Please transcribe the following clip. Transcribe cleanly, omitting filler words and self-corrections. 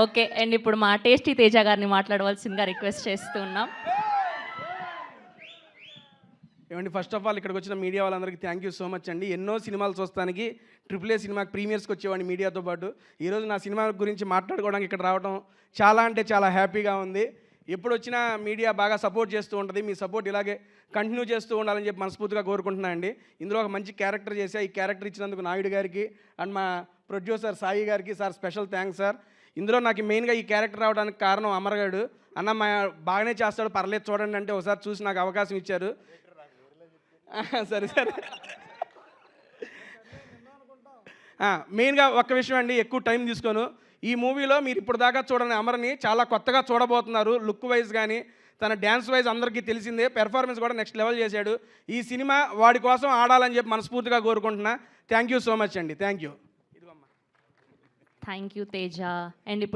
Okay. And ఇప్పుడు మా tasty Teja గారిని మాట్లాడవలసిందిగా రిక్వెస్ట్ చేస్తూ ఉన్నాం. ఏమండి, ఫస్ట్ ఆఫ్ ఆల్ ఇక్కడికి వచ్చిన మీడియా వాళ్ళందరికీ థ్యాంక్ యూ సో మచ్ అండి. ఎన్నో సినిమాలు చూస్తానికి AAA సినిమాకి ప్రీమియర్స్కి వచ్చేవాడిని మీడియాతో పాటు. ఈరోజు నా సినిమా గురించి మాట్లాడుకోవడానికి ఇక్కడ రావడం చాలా అంటే చాలా హ్యాపీగా ఉంది. ఎప్పుడు వచ్చినా మీడియా బాగా సపోర్ట్ చేస్తూ ఉంటుంది. మీ సపోర్ట్ ఇలాగే కంటిన్యూ చేస్తూ ఉండాలని చెప్పి మనస్ఫూర్తిగా కోరుకుంటున్నాను అండి. ఇందులో ఒక మంచి క్యారెక్టర్ చేశా. ఈ క్యారెక్టర్ ఇచ్చినందుకు నాయుడు గారికి అండ్ మా ప్రొడ్యూసర్ సాయి గారికి సార్ స్పెషల్ థ్యాంక్స్ సార్. ఇందులో నాకు మెయిన్గా ఈ క్యారెక్టర్ రావడానికి కారణం అమరగాడు అన్న. బాగానే చేస్తాడు, పర్లేదు చూడండి అంటే ఒకసారి చూసి నాకు అవకాశం ఇచ్చారు. సరే సరే. మెయిన్గా ఒక్క విషయం అండి, ఎక్కువ టైం తీసుకోను. ఈ మూవీలో మీరు ఇప్పుడు దాకా చూడని అమర్ని చాలా కొత్తగా చూడబోతున్నారు. లుక్ వైజ్ కానీ తన డ్యాన్స్ వైజ్ అందరికీ తెలిసిందే. పెర్ఫార్మెన్స్ కూడా నెక్స్ట్ లెవెల్ చేశాడు. ఈ సినిమా వాడి కోసం ఆడాలని చెప్పి మనస్ఫూర్తిగా కోరుకుంటున్నా. థ్యాంక్ యూ సో మచ్ అండి. Thank you. Thank you Teja. And